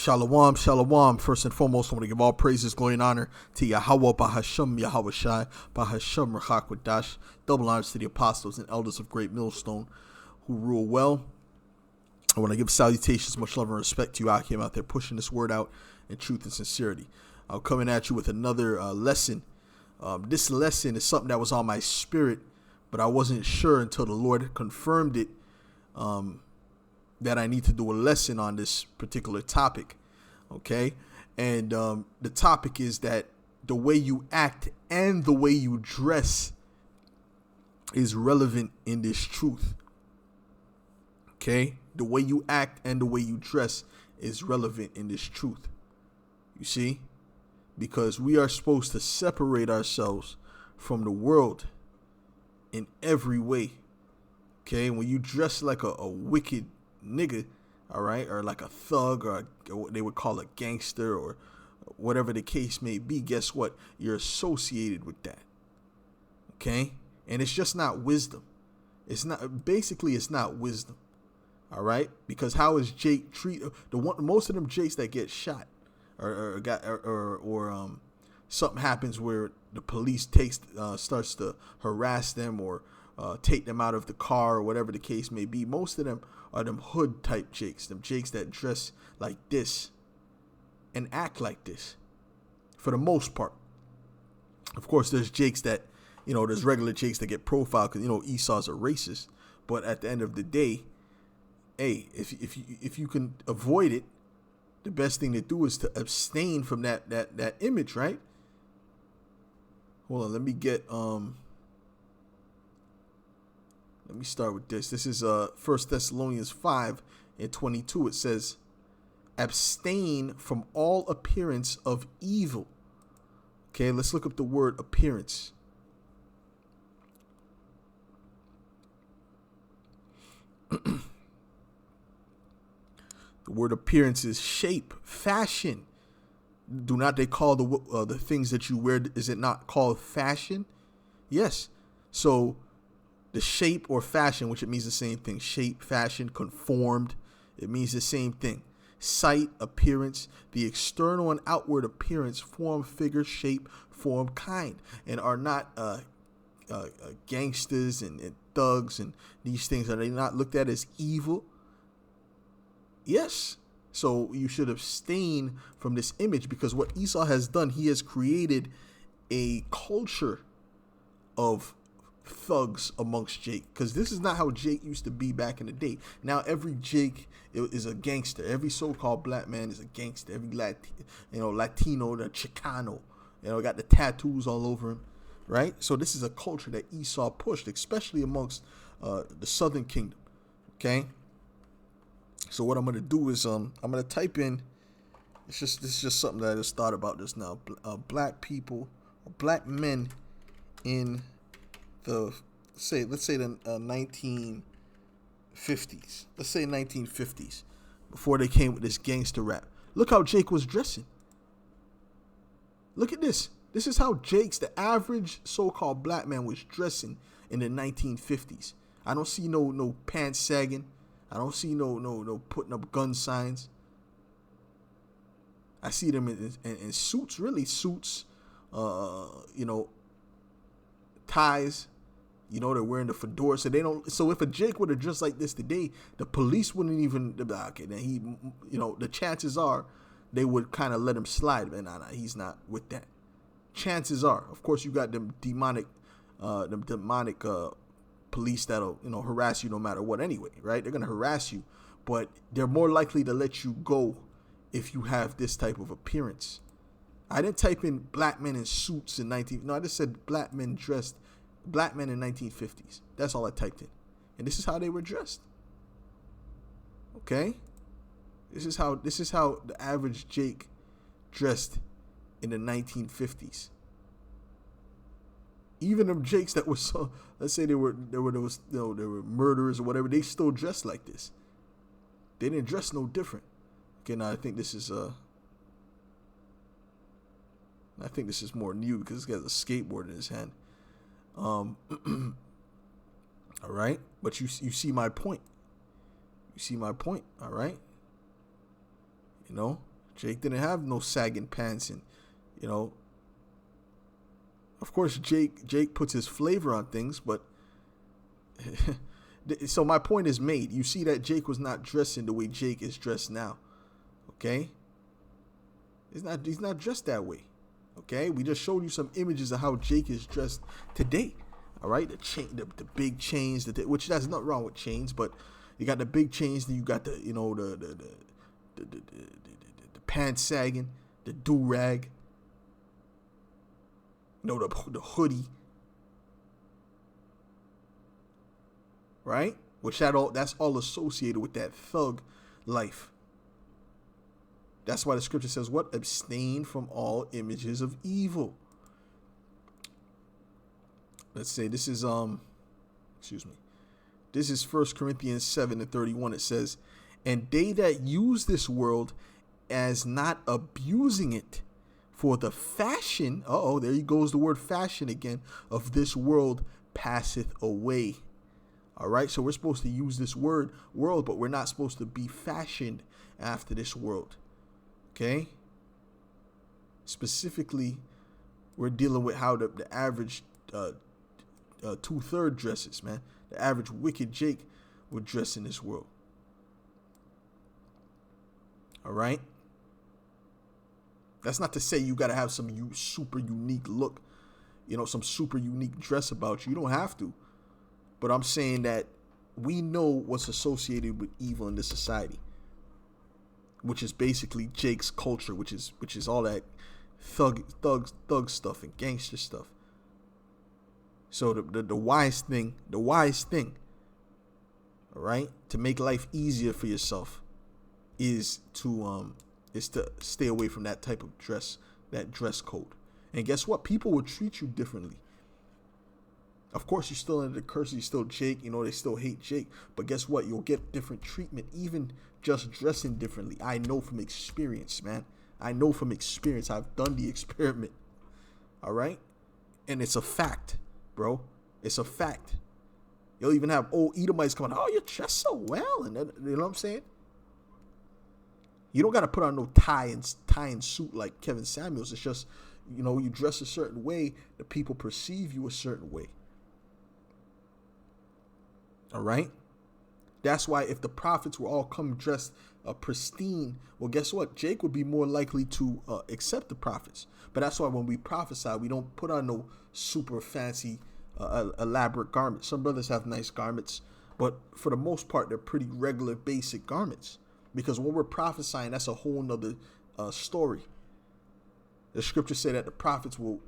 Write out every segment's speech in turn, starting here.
Shalom, shalom. First and foremost, I want to give all praises, glory, and honor to Yahweh, Bahasham, Yahweh Shai, Bahasham, Rachakwadash. Double honors to the apostles and elders of Great Millstone who rule well. I want to give salutations, much love and respect to you out here out there pushing this word out in truth and sincerity. I'm coming at you with another lesson. This lesson is something that was on my spirit, but I wasn't sure until the Lord confirmed it. That I need to do a lesson on this particular topic, okay? And the topic is that the way you act and the way you dress is relevant in this truth, okay? The way you act and the way you dress is relevant in this truth, you see? Because we are supposed to separate ourselves from the world in every way, okay? When you dress like a wicked nigga, all right, or like a thug, or what they would call a gangster, or whatever the case may be, guess what? You're associated with that, okay? And it's just not wisdom. It's not wisdom, all right? Because how is Jake treat most of them Jakes that get shot, or something happens where the police starts to harass them or take them out of the car or whatever the case may be. Most of them are them hood type Jakes, them Jakes that dress like this and act like this for the most part. Of course, there's Jakes that, there's regular Jakes that get profiled because, Esau's a racist. But at the end of the day, hey, if you can avoid it, the best thing to do is to abstain from that image, right? Hold on, let me start with this. This is 1 Thessalonians 5:22. It says, abstain from all appearance of evil. Okay, let's look up the word appearance. The word appearance is shape, fashion. Do not they call the things that you wear, is it not called fashion? Yes. So the shape or fashion, which it means the same thing. Shape, fashion, conformed. It means the same thing. Sight, appearance, the external and outward appearance, form, figure, shape, form, kind, and are not gangsters and thugs and these things. Are they not looked at as evil? Yes. So you should abstain from this image, because what Esau has done, he has created a culture of thugs amongst Jake, because this is not how Jake used to be back in the day. Now every Jake is a gangster. Every so-called black man is a gangster. Every Latino, the Chicano, got the tattoos all over him, right? So this is a culture that Esau pushed, especially amongst the Southern Kingdom. Okay. So what I'm gonna do is I'm gonna type in. This is just something that I just thought about just now. Black people, or black men in let's say the 1950s. Let's say 1950s, before they came with this gangster rap. Look how Jake was dressing. Look at this. This is how the average so-called black man was dressing in the 1950s. I don't see no pants sagging. I don't see no putting up gun signs. I see them in suits, really suits, ties. They're wearing the fedora, so they don't. So if a Jake would have dressed like this today, the police wouldn't even. Okay, then the chances are they would kind of let him slide. But nah, he's not with that. Chances are, of course, you got them demonic police that'll harass you no matter what. Anyway, right? They're gonna harass you, but they're more likely to let you go if you have this type of appearance. I didn't type in black men in suits in I just said black men in 1950s. That's all I typed in. And this is how they were dressed. Okay? This is how the average Jake dressed in the 1950s. Even them Jakes that were so, let's say they were murderers or whatever, they still dressed like this. They didn't dress no different. Okay, now I think this is more new, because this guy's a skateboard in his hand. All right, but you see my point. You see my point. All right. Jake didn't have no sagging pants, and of course Jake puts his flavor on things, but so my point is made. You see that Jake was not dressing the way Jake is dressed now. Okay? He's not dressed that way. Okay? We just showed you some images of how Jake is dressed today. All right? The big chains, which there's nothing wrong with chains, but you got the big chains, then you got the pants sagging, the do-rag, the hoodie. Right? Which that's all associated with that thug life. That's why the scripture says what? Abstain from all images of evil. Let's say this is This is 1 Corinthians 7:31. It says, and they that use this world as not abusing it, for the fashion, there goes the word fashion again, of this world passeth away. All right, so we're supposed to use this world, but we're not supposed to be fashioned after this world. Okay? Specifically, we're dealing with how the average 2/3 dresses, man. The average wicked Jake would dress in this world. All right? That's not to say you got to have some super unique look, some super unique dress about you. You don't have to. But I'm saying that we know what's associated with evil in this society, which is basically Jake's culture, which is all that thug stuff and gangster stuff. So the wise thing, all right, to make life easier for yourself is to stay away from that type of dress, that dress code. And guess what? People will treat you differently. Of course, you're still under the curse. You're still Jake. They still hate Jake. But guess what? You'll get different treatment, even just dressing differently. I know from experience, man. I know from experience. I've done the experiment. All right? And it's a fact, bro. It's a fact. You'll even have old Edomites coming, oh, you dress so well. And then, you know what I'm saying? You don't got to put on no tie and suit like Kevin Samuels. It's just, you dress a certain way. The people perceive you a certain way. All right. That's why if the prophets were all come dressed pristine, well, guess what? Jake would be more likely to accept the prophets. But that's why when we prophesy, we don't put on no super fancy, elaborate garments. Some brothers have nice garments, but for the most part, they're pretty regular, basic garments. Because when we're prophesying, that's a whole nother story. The scriptures say that the prophets will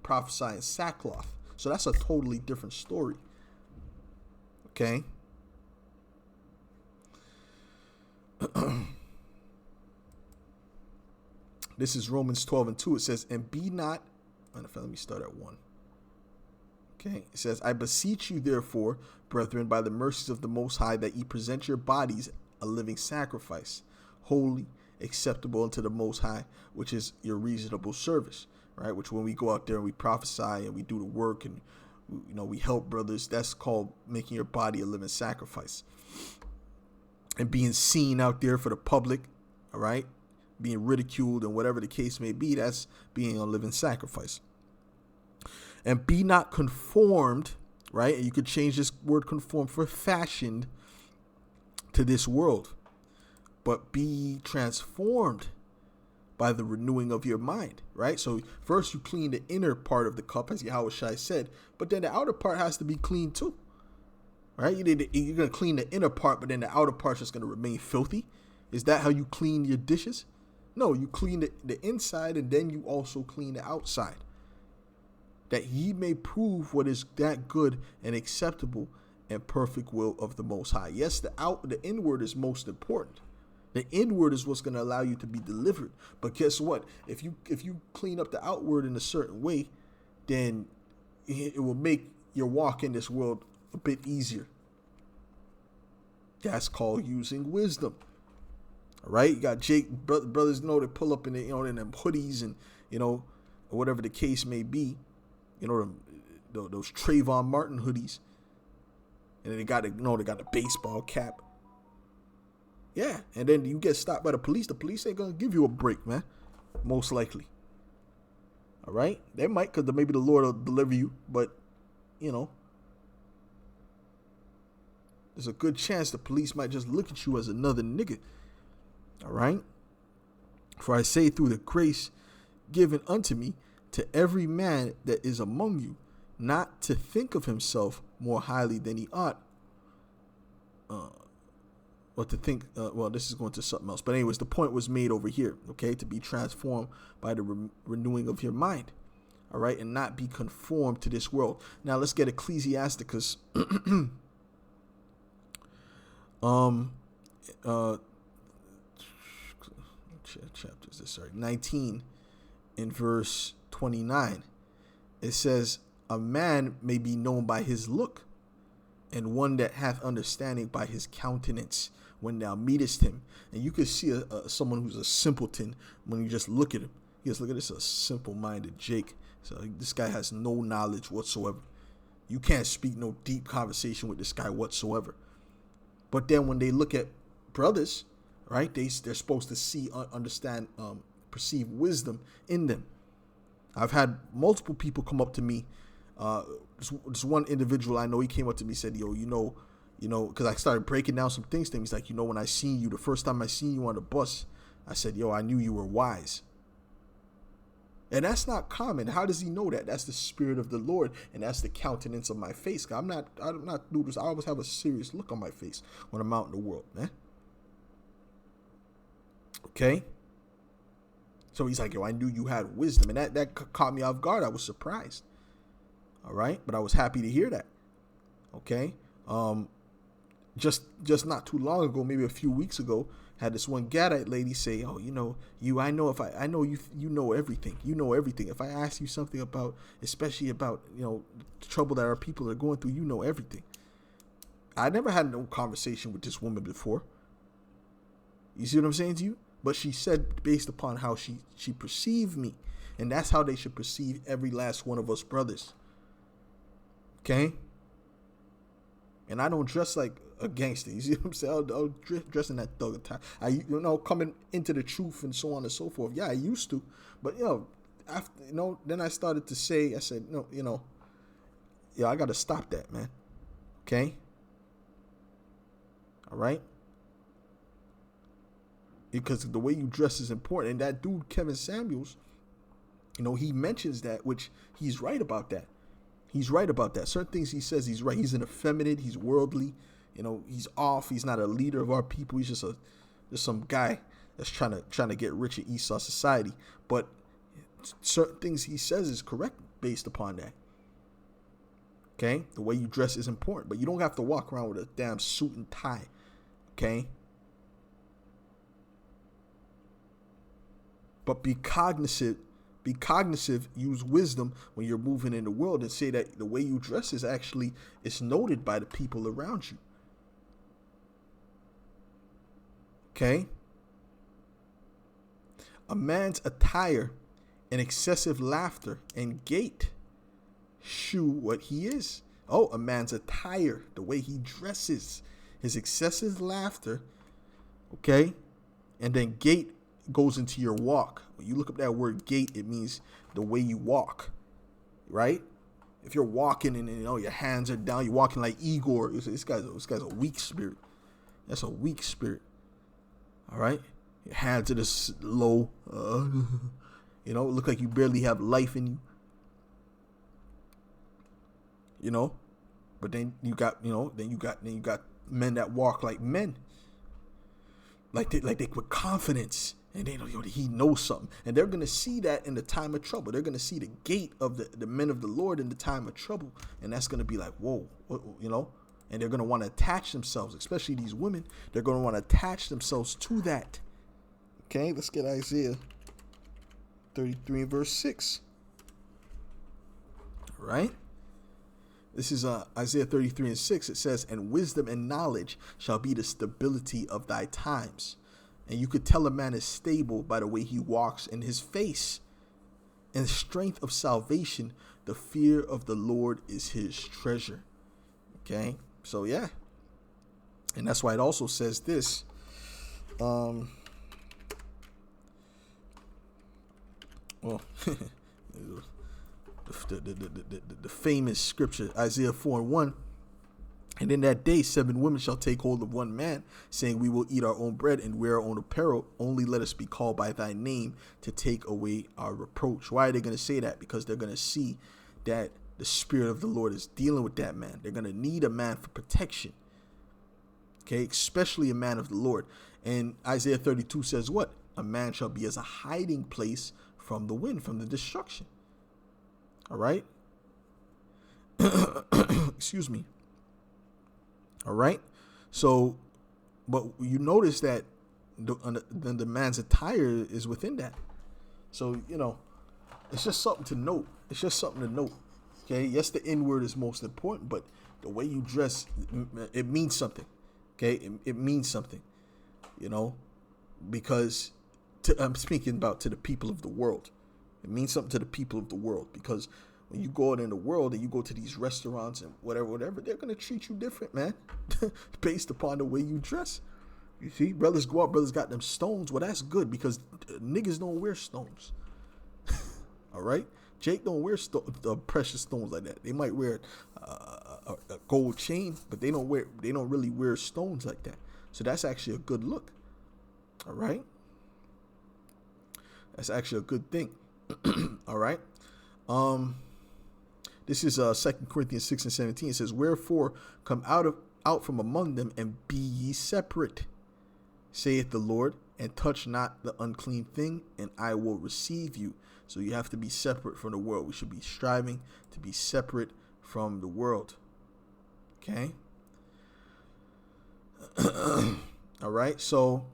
prophesy in sackcloth. So that's a totally different story. Okay. This is Romans 12:2. It says, and be not, let me start at 1. Okay. It says, I beseech you therefore, brethren, by the mercies of the Most High, that ye present your bodies a living sacrifice, holy, acceptable unto the Most High, which is your reasonable service. Right. Which when we go out there and we prophesy and we do the work and we help brothers, that's called making your body a living sacrifice. And being seen out there for the public, all right, being ridiculed and whatever the case may be, that's being a living sacrifice. And be not conformed, right? And you could change this word conform for fashioned to this world, but be transformed by the renewing of your mind, right? So first you clean the inner part of the cup, as Yahushua said, but then the outer part has to be clean too, right? You're going to clean the inner part, but then the outer part's just going to remain filthy. Is that how you clean your dishes? No, you clean the inside and then you also clean the outside, that ye may prove what is that good and acceptable and perfect will of the Most High. Yes, the inward is most important. The inward is what's going to allow you to be delivered. But guess what? If you clean up the outward in a certain way, then it will make your walk in this world a bit easier. That's called using wisdom. All right, you got Jake brothers they pull up in in them hoodies and or whatever the case may be, those Trayvon Martin hoodies, and then they got the baseball cap. Yeah, and then you get stopped by the police ain't gonna give you a break, man. Most likely. All right? They might, because maybe the Lord will deliver you, but, you know, there's a good chance the police might just look at you as another nigga. All right? For I say through the grace given unto me, to every man that is among you, not to think of himself more highly than he ought, or to think, well, this is going to something else. But anyways, the point was made over here, okay, to be transformed by the renewing of your mind, all right, and not be conformed to this world. Now let's get Ecclesiasticus, chapter is this? Sorry, 19 in verse 29. It says, a man may be known by his look, and one that hath understanding by his countenance when thou meetest him. And you can see someone who's a simpleton when you just look at him. You just look at this, a simple-minded Jake. So this guy has no knowledge whatsoever. You can't speak no deep conversation with this guy whatsoever. But then when they look at brothers, right, they're supposed to see, understand, perceive wisdom in them. I've had multiple people come up to me. This one individual I know, he came up to me and said, yo, you know, because I started breaking down some things to him. He's like, when I seen you, the first time I seen you on the bus, I said, yo, I knew you were wise. And that's not common. How does he know that? That's the Spirit of the Lord, and that's the countenance of my face. I'm not do this. I always have a serious look on my face when I'm out in the world, man. Okay? So he's like, yo, I knew you had wisdom. And that caught me off guard. I was surprised. All right? But I was happy to hear that. Okay? Just not too long ago, maybe a few weeks ago, had this one Gadite lady say, oh, I know you know everything. You know everything. If I ask you something about, especially about, the trouble that our people are going through, you know everything. I never had no conversation with this woman before. You see what I'm saying to you? But she said based upon how she perceived me. And that's how they should perceive every last one of us brothers. Okay? And I don't dress like a gangster. You see what I'm saying? I'll dress in that thug attire. Coming into the truth and so on and so forth. Yeah, I used to. But, after, then I started to say, I said, I got to stop that, man. Okay? All right? Because the way you dress is important. And that dude, Kevin Samuels, he mentions that, which he's right about that. He's right about that. Certain things he says, he's right. He's an effeminate. He's worldly. He's off. He's not a leader of our people. He's just some guy that's trying to get rich in Esau society. But certain things he says is correct based upon that. Okay? The way you dress is important. But you don't have to walk around with a damn suit and tie. Okay? But be cognizant, use wisdom when you're moving in the world, and say that the way you dress is noted by the people around you. Okay? A man's attire and excessive laughter and gait shew what he is. Oh, a man's attire, the way he dresses, his excessive laughter, okay? And then gait goes into your walk. When you look up that word gait, it means the way you walk, right? If you're walking and your hands are down, you're walking like Igor. This guy's a weak spirit. That's a weak spirit. All right, your hands are just low. Look like you barely have life in you. But then you got men that walk like men, like they with confidence. And they know he knows something. And they're going to see that in the time of trouble. They're going to see the gate of the men of the Lord in the time of trouble. And that's going to be like, whoa, And they're going to want to attach themselves, especially these women. They're going to want to attach themselves to that. Okay, let's get Isaiah 33 and verse 6. All right? This is Isaiah 33 and 6. It says, and wisdom and knowledge shall be the stability of thy times. And you could tell a man is stable by the way he walks in his face. And the strength of salvation, the fear of the Lord is his treasure. Okay? So, yeah. And that's why it also says this. Well, the famous scripture, Isaiah 4:1. And in that day, 7 women shall take hold of one man, saying, we will eat our own bread and wear our own apparel. Only let us be called by thy name to take away our reproach. Why are they going to say that? Because they're going to see that the Spirit of the Lord is dealing with that man. They're going to need a man for protection. Okay, especially a man of the Lord. And Isaiah 32 says what? A man shall be as a hiding place from the wind, from the destruction. All right? Excuse me. All right. So, but you notice that the man's attire is within that. So, it's just something to note. It's just something to note. Okay. Yes, the N word is most important, but the way you dress, it means something. Okay. It means something, because I'm speaking about to the people of the world. It means something to the people of the world, because when you go out in the world and you go to these restaurants and whatever, they're going to treat you different, man, based upon the way you dress. You see, brothers go out, brothers got them stones. Well, that's good, because niggas don't wear stones. All right? Jake don't wear precious stones like that. They might wear a gold chain, but they don't really wear stones like that. So that's actually a good look. All right? That's actually a good thing. All right? This is 2 Corinthians 6:17. It says, wherefore come out from among them and be ye separate, saith the Lord, and touch not the unclean thing, and I will receive you. So you have to be separate from the world. We should be striving to be separate from the world. Okay? All right. So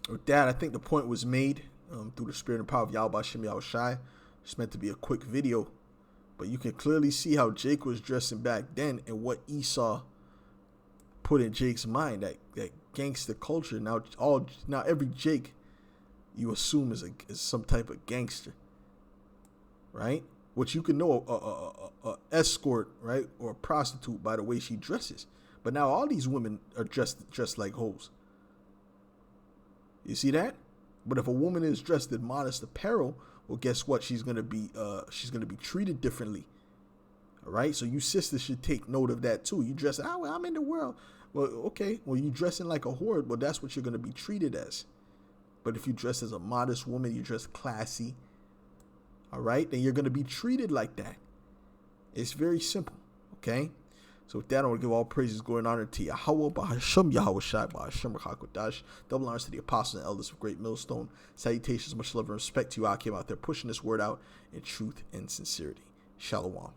with that, I think the point was made through the spirit and power of Yahweh Shem Yahushai. It's meant to be a quick video, but you can clearly see how Jake was dressing back then and what Esau put in Jake's mind, that gangster culture. Now every Jake you assume is some type of gangster, right? Which you can know a escort, right, or a prostitute by the way she dresses. But now all these women are dressed like hoes. You see that? But if a woman is dressed in modest apparel, well, guess what? She's gonna be treated differently. All right. So you sisters should take note of that too. You dress, I'm in the world. Well, okay. Well, you dressing like a whore, well, that's what you're gonna be treated as. But if you dress as a modest woman, you dress classy. All right, then you're gonna be treated like that. It's very simple. Okay. So with that, I want to give all praises, glory, and honor to Yahweh, Bahasham Yahweh Shai, Bahasham Rachakodash. Double honors to the apostles and elders of Great Millstone. Salutations, much love and respect to you. I came out there pushing this word out in truth and sincerity. Shalom.